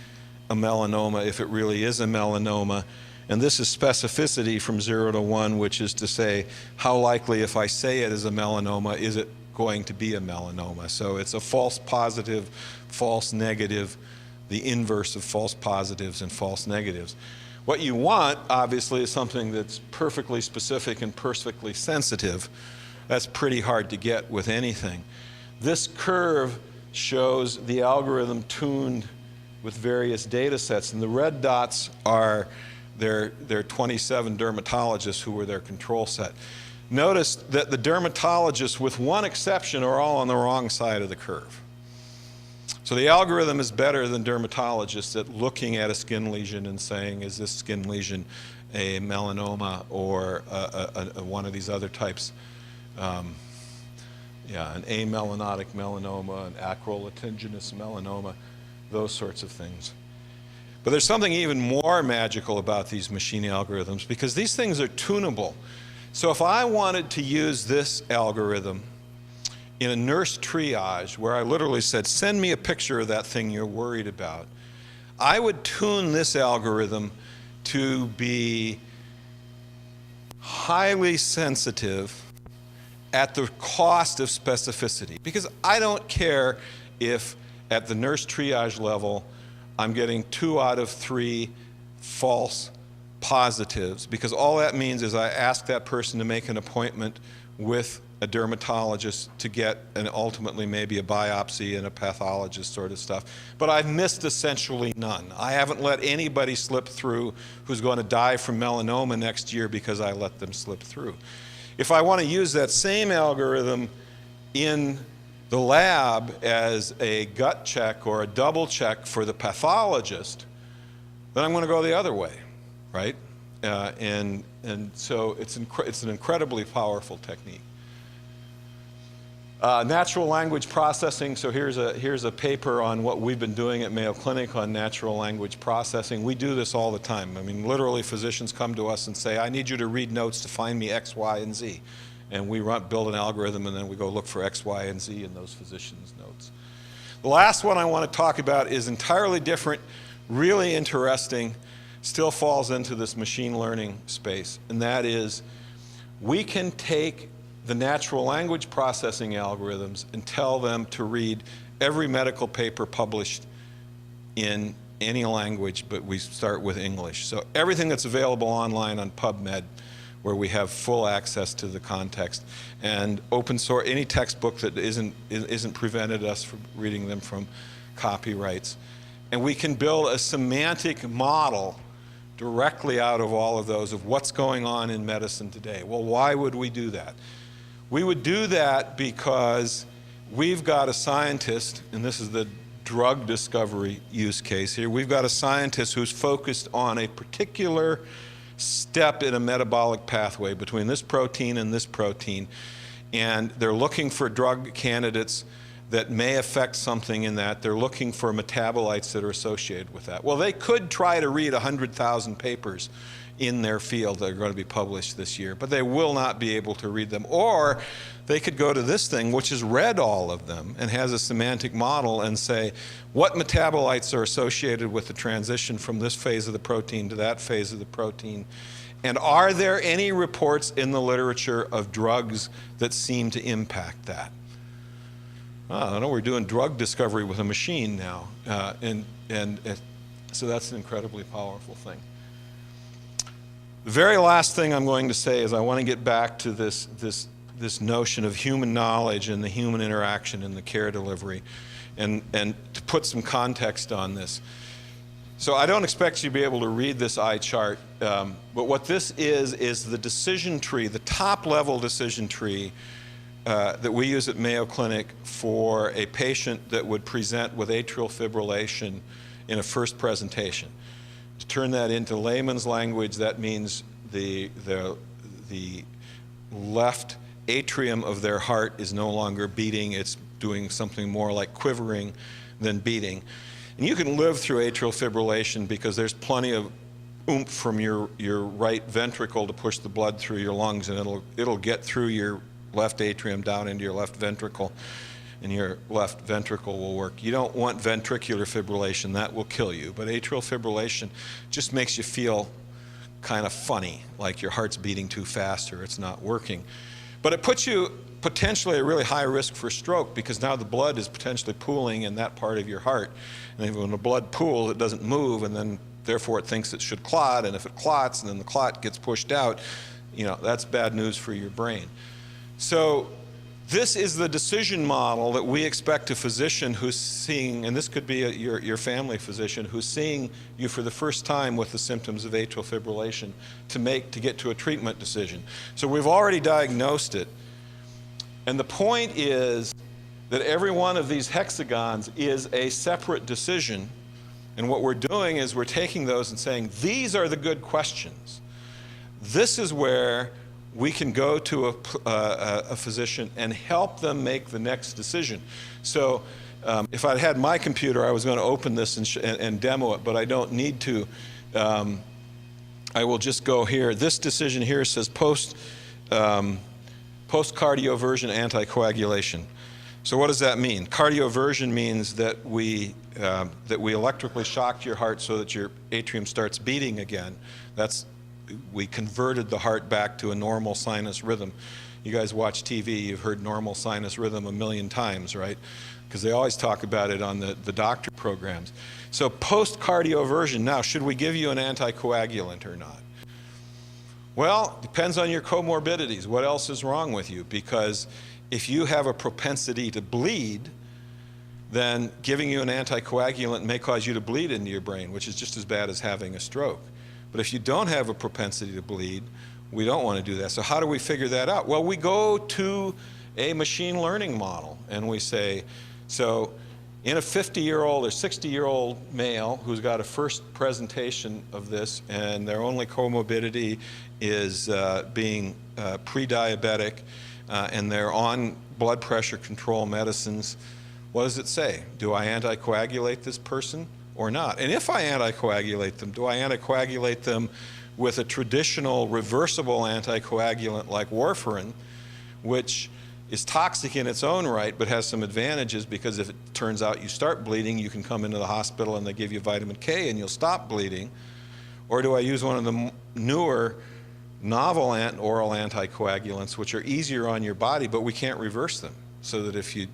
a melanoma if it really is a melanoma. And this is specificity from 0 to 1, which is to say how likely if I say it is a melanoma, is it going to be a melanoma. So it's a false positive, false negative, the inverse of false positives and false negatives. What you want, obviously, is something that's perfectly specific and perfectly sensitive. That's pretty hard to get with anything. This curve shows the algorithm tuned with various data sets, and the red dots are their 27 dermatologists who were their control set. Notice that the dermatologists, with one exception, are all on the wrong side of the curve. So the algorithm is better than dermatologists at looking at a skin lesion and saying, is this skin lesion a melanoma or one of these other types? An amelanotic melanoma, an acral lentiginous melanoma, those sorts of things. But there's something even more magical about these machine algorithms, because these things are tunable. So if I wanted to use this algorithm in a nurse triage, where I literally said, send me a picture of that thing you're worried about, I would tune this algorithm to be highly sensitive at the cost of specificity. Because I don't care if at the nurse triage level I'm getting 2 out of 3 false positives, because all that means is I ask that person to make an appointment with a dermatologist to get and ultimately maybe a biopsy and a pathologist sort of stuff. But I've missed essentially none. I haven't let anybody slip through who's going to die from melanoma next year because I let them slip through. If I want to use that same algorithm in the lab as a gut check or a double check for the pathologist, then I'm going to go the other way, right? And so it's an incredibly powerful technique. Natural language processing. So here's a paper on what we've been doing at Mayo Clinic on natural language processing. We do this all the time. I mean, literally physicians come to us and say, I need you to read notes to find me X, Y, and Z. And we build an algorithm, and then we go look for X, Y, and Z in those physicians' notes. The last one I want to talk about is entirely different, really interesting, still falls into this machine learning space, and that is we can take the natural language processing algorithms and tell them to read every medical paper published in any language, but we start with English. So everything that's available online on PubMed, where we have full access to the context, and open source, any textbook that isn't prevented us from reading them from copyrights. And we can build a semantic model directly out of all of those of what's going on in medicine today. Well, why would we do that? We would do that because we've got a scientist, and this is the drug discovery use case here, we've got a scientist who's focused on a particular step in a metabolic pathway between this protein and this protein, and they're looking for drug candidates that may affect something in that. They're looking for metabolites that are associated with that. Well, they could try to read 100,000 papers in their field that are going to be published this year, but they will not be able to read them. Or they could go to this thing, which has read all of them and has a semantic model, and say, what metabolites are associated with the transition from this phase of the protein to that phase of the protein? And are there any reports in the literature of drugs that seem to impact that? I don't know, we're doing drug discovery with a machine now. So that's an incredibly powerful thing. The very last thing I'm going to say is I want to get back to this notion of human knowledge and the human interaction in the care delivery, and to put some context on this. So I don't expect you to be able to read this eye chart, but what this is the decision tree, the top-level decision tree that we use at Mayo Clinic for a patient that would present with atrial fibrillation in a first presentation. To turn that into layman's language, that means the left atrium of their heart is no longer beating, it's doing something more like quivering than beating. And you can live through atrial fibrillation because there's plenty of oomph from your right ventricle to push the blood through your lungs, and it'll get through your left atrium down into your left ventricle, and your left ventricle will work. You don't want ventricular fibrillation, that will kill you. But atrial fibrillation just makes you feel kind of funny, like your heart's beating too fast or it's not working. But it puts you potentially at really high risk for stroke, because now the blood is potentially pooling in that part of your heart. And when the blood pools, it doesn't move, and then therefore it thinks it should clot, and if it clots and then the clot gets pushed out, that's bad news for your brain. So this is the decision model that we expect a physician who's seeing, and this could be your family physician, who's seeing you for the first time with the symptoms of atrial fibrillation to get to a treatment decision. So we've already diagnosed it. And the point is that every one of these hexagons is a separate decision. And what we're doing is we're taking those and saying, these are the good questions. This is where we can go to a physician and help them make the next decision. So if I'd had my computer, I was going to open this and demo it, but I don't need to. I will just go here. This decision here says post-cardioversion anticoagulation. So what does that mean? Cardioversion means that we electrically shocked your heart so that your atrium starts beating again. We converted the heart back to a normal sinus rhythm. You guys watch TV, you've heard normal sinus rhythm a million times, right? Because they always talk about it on the doctor programs. So post-cardioversion, now, should we give you an anticoagulant or not? Well, depends on your comorbidities. What else is wrong with you? Because if you have a propensity to bleed, then giving you an anticoagulant may cause you to bleed into your brain, which is just as bad as having a stroke. But if you don't have a propensity to bleed, we don't want to do that. So how do we figure that out? Well, we go to a machine learning model, and we say, so in a 50-year-old or 60-year-old male who's got a first presentation of this, and their only comorbidity is being pre-diabetic, and they're on blood pressure control medicines, what does it say? Do I anticoagulate this person or not? And if I anticoagulate them, do I anticoagulate them with a traditional reversible anticoagulant like warfarin, which is toxic in its own right but has some advantages, because if it turns out you start bleeding, you can come into the hospital and they give you vitamin K and you'll stop bleeding? Or do I use one of the newer novel oral anticoagulants, which are easier on your body but we can't reverse them, so that if you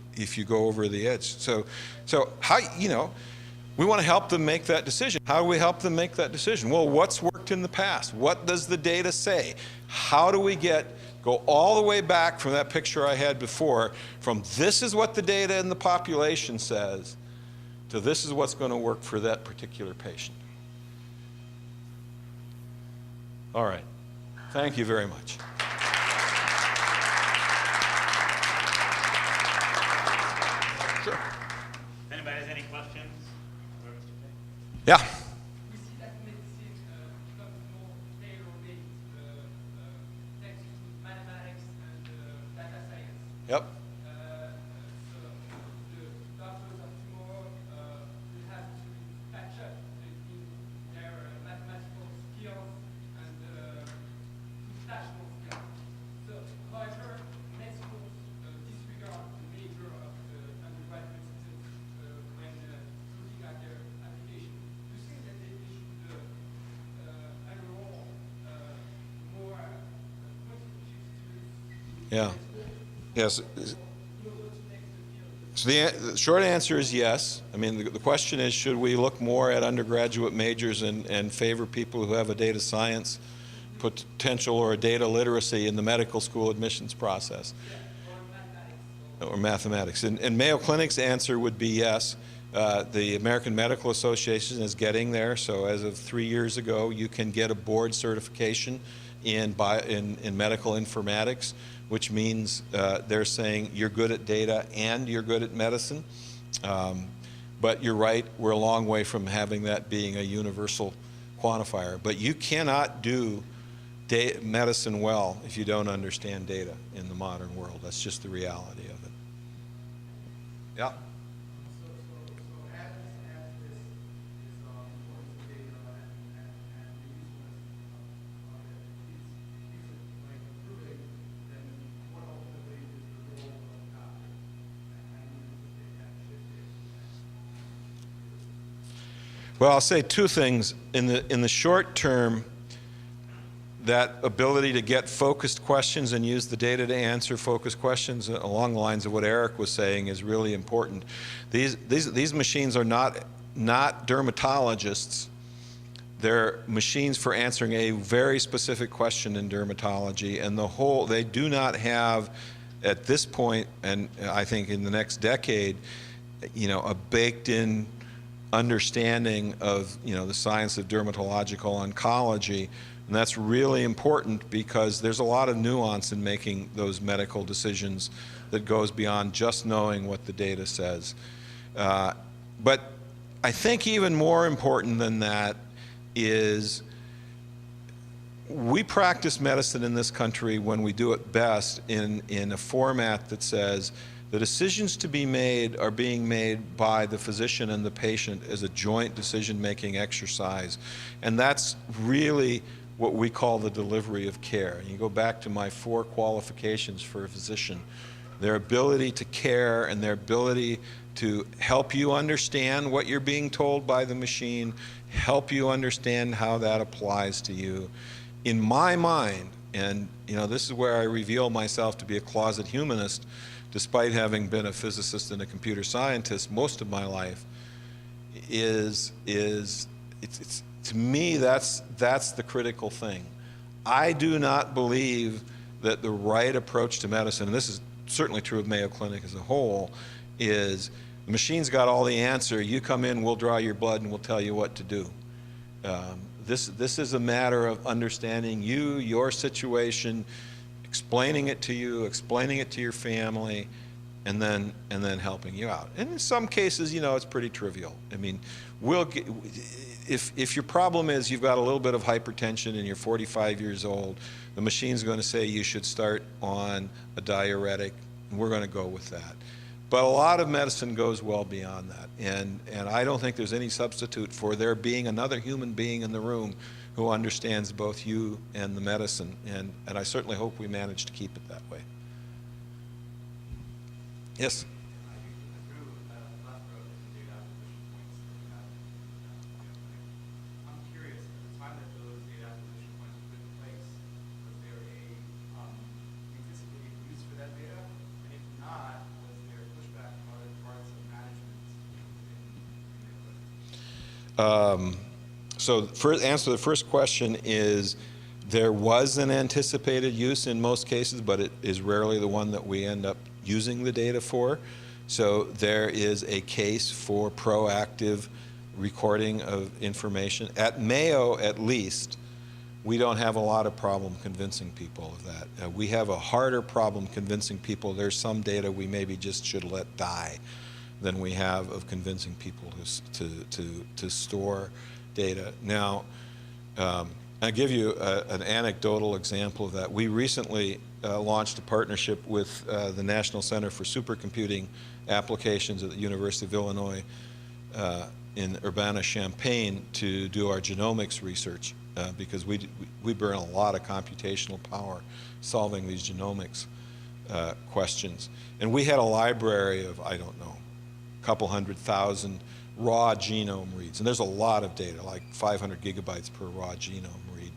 go over the edge? So how, we want to help them make that decision. How do we help them make that decision? Well, what's worked in the past? What does the data say? How do we go all the way back from that picture I had before, from this is what the data in the population says, to this is what's going to work for that particular patient? All right. Thank you very much. Sure. If anybody has any questions? Yeah. We see that medicine becomes more tailor-made thanks to mathematics and data science. Yep. So the doctors of tomorrow will have to catch up in their mathematical skills and computational skills. So, however, med schools disregard the major of the undergraduate students when looking at their application. Do you think that they should enroll more quantitative students? Yeah. Yes. So the short answer is yes. I mean, the question is, should we look more at undergraduate majors and favor people who have a data science potential or a data literacy in the medical school admissions process? Or mathematics. And Mayo Clinic's answer would be yes. The American Medical Association is getting there. So as of 3 years ago, you can get a board certification in medical informatics, which means they're saying you're good at data and you're good at medicine. But you're right, we're a long way from having that being a universal quantifier. But you cannot do medicine well if you don't understand data in the modern world. That's just the reality of it. Yeah. So as this is importance of data and the usefulness of it keeps like improving, then what ultimately is the role of the doctor? And you have shifted. Well, I'll say two things. In the short term, that ability to get focused questions and use the data to answer focused questions along the lines of what Eric was saying is really important. These machines are not dermatologists. They're machines for answering a very specific question in dermatology, and they do not have, at this point, and I think in the next decade, a baked-in understanding of the science of dermatological oncology. And that's really important because there's a lot of nuance in making those medical decisions that goes beyond just knowing what the data says. But I think even more important than that is we practice medicine in this country when we do it best in a format that says the decisions to be made are being made by the physician and the patient as a joint decision-making exercise. And that's really what we call the delivery of care. And you go back to my 4 qualifications for a physician: their ability to care and their ability to help you understand what you're being told by the machine, help you understand how that applies to you. In my mind, and this is where I reveal myself to be a closet humanist, despite having been a physicist and a computer scientist most of my life, to me, that's the critical thing. I do not believe that the right approach to medicine, and this is certainly true of Mayo Clinic as a whole, is the machine's got all the answer. You come in, we'll draw your blood, and we'll tell you what to do. This is a matter of understanding you, your situation, explaining it to you, explaining it to your family, and then helping you out. And in some cases, it's pretty trivial. I mean, if your problem is you've got a little bit of hypertension and you're 45 years old, the machine's going to say you should start on a diuretic, and we're going to go with that. But a lot of medicine goes well beyond that, and I don't think there's any substitute for there being another human being in the room who understands both you and the medicine, and I certainly hope we manage to keep it that way. Yes? So first, answer to the first question is there was an anticipated use in most cases, but it is rarely the one that we end up using the data for. So there is a case for proactive recording of information. At Mayo, at least, we don't have a lot of problem convincing people of that. We have a harder problem convincing people there's some data we maybe just should let die than we have of convincing people to store data. Now, I'll give you an anecdotal example of that. We recently launched a partnership with the National Center for Supercomputing Applications at the University of Illinois in Urbana-Champaign to do our genomics research because we burn a lot of computational power solving these genomics questions. And we had a library of, I don't know, a couple 100,000 raw genome reads. And there's a lot of data, like 500 gigabytes per raw genome read.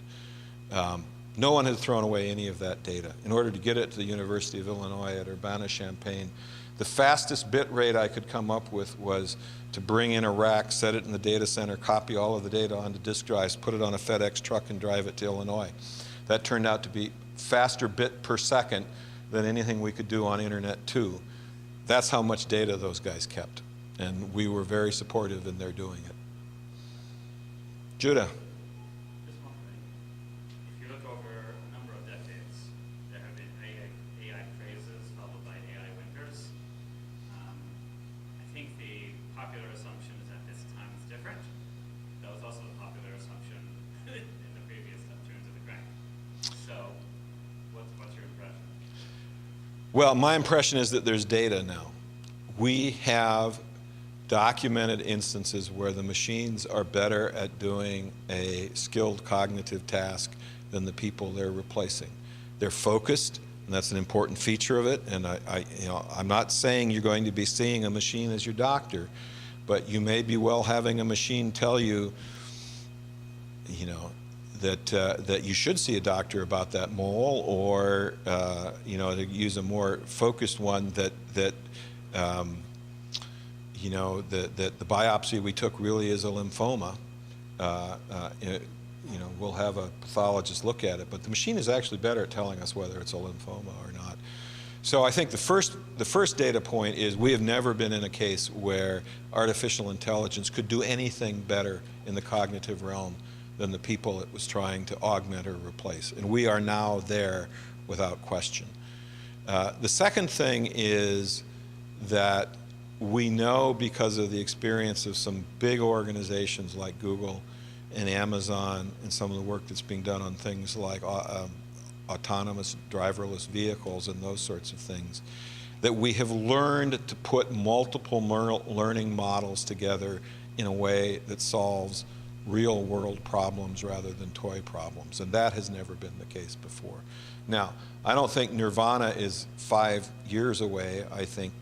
No one had thrown away any of that data. In order to get it to the University of Illinois at Urbana-Champaign, The fastest bit rate I could come up with was to bring in a rack, set it in the data center, copy all of the data onto disk drives, put it on a FedEx truck, and drive it to Illinois. That turned out to be faster bit per second than anything we could do on Internet 2. That's how much data those guys kept. And we were very supportive in their doing it. Judah. Just one thing. If you look over a number of decades, there have been AI crazes followed by AI winters. I think the popular assumption is that this time is different. That was also the popular assumption in the previous turns of the crank. So, what's your impression? Well, my impression is that there's data now. We have documented instances where the machines are better at doing a skilled cognitive task than the people they're replacing. They're focused, and that's an important feature of it. And I'm not saying you're going to be seeing a machine as your doctor, but you may be well having a machine tell you, that you should see a doctor about that mole, or to use a more focused one that the biopsy we took really is a lymphoma. We'll have a pathologist look at it, but the machine is actually better at telling us whether it's a lymphoma or not. So I think the first data point is we have never been in a case where artificial intelligence could do anything better in the cognitive realm than the people it was trying to augment or replace. And we are now there without question. The second thing is that we know, because of the experience of some big organizations like Google and Amazon and some of the work that's being done on things like autonomous driverless vehicles and those sorts of things, that we have learned to put multiple learning models together in a way that solves real world problems rather than toy problems. And that has never been the case before. Now, I don't think nirvana is 5 years away. I think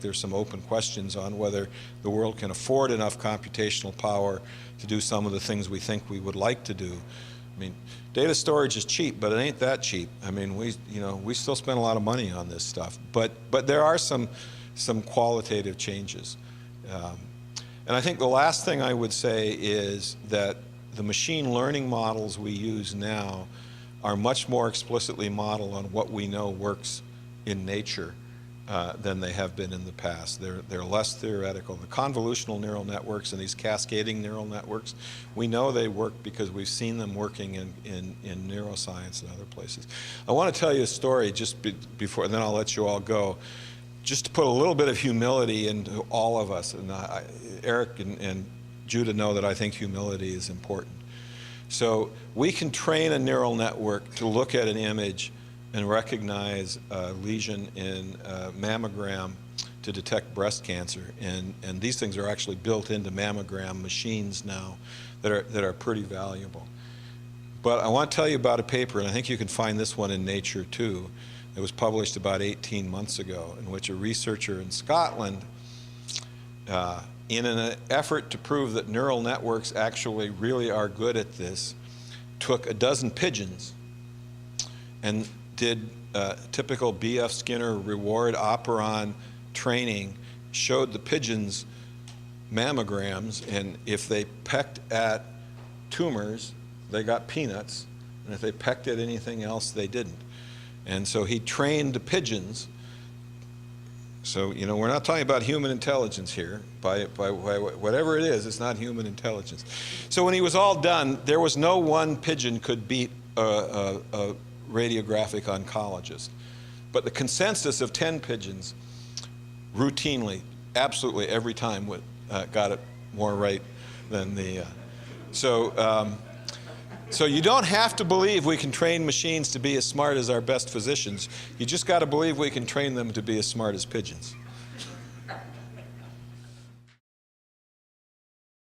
there's some open questions on whether the world can afford enough computational power to do some of the things we think we would like to do. I mean, data storage is cheap, but it ain't that cheap. I mean, we still spend a lot of money on this stuff, but there are some qualitative changes. And I think the last thing I would say is that the machine learning models we use now are much more explicitly modeled on what we know works in nature than they have been in the past. They're less theoretical. The convolutional neural networks and these cascading neural networks, we know they work because we've seen them working in neuroscience and other places. I want to tell you a story just before, and then I'll let you all go, just to put a little bit of humility into all of us. And Eric and Judah know that I think humility is important. So we can train a neural network to look at an image and recognize a lesion in a mammogram to detect breast cancer. And these things are actually built into mammogram machines now that are pretty valuable. But I want to tell you about a paper, and I think you can find this one in Nature too. It was published about 18 months ago, in which a researcher in Scotland, in an effort to prove that neural networks actually really are good at this, took a dozen pigeons and did typical B.F. Skinner reward operon training, showed the pigeons mammograms, and if they pecked at tumors, they got peanuts, and if they pecked at anything else, they didn't. And so he trained the pigeons. So, we're not talking about human intelligence here. By whatever it is, it's not human intelligence. So when he was all done, there was no one pigeon could beat a radiographic oncologist. But the consensus of 10 pigeons routinely, absolutely every time, got it more right than the... So you don't have to believe we can train machines to be as smart as our best physicians. You just got to believe we can train them to be as smart as pigeons.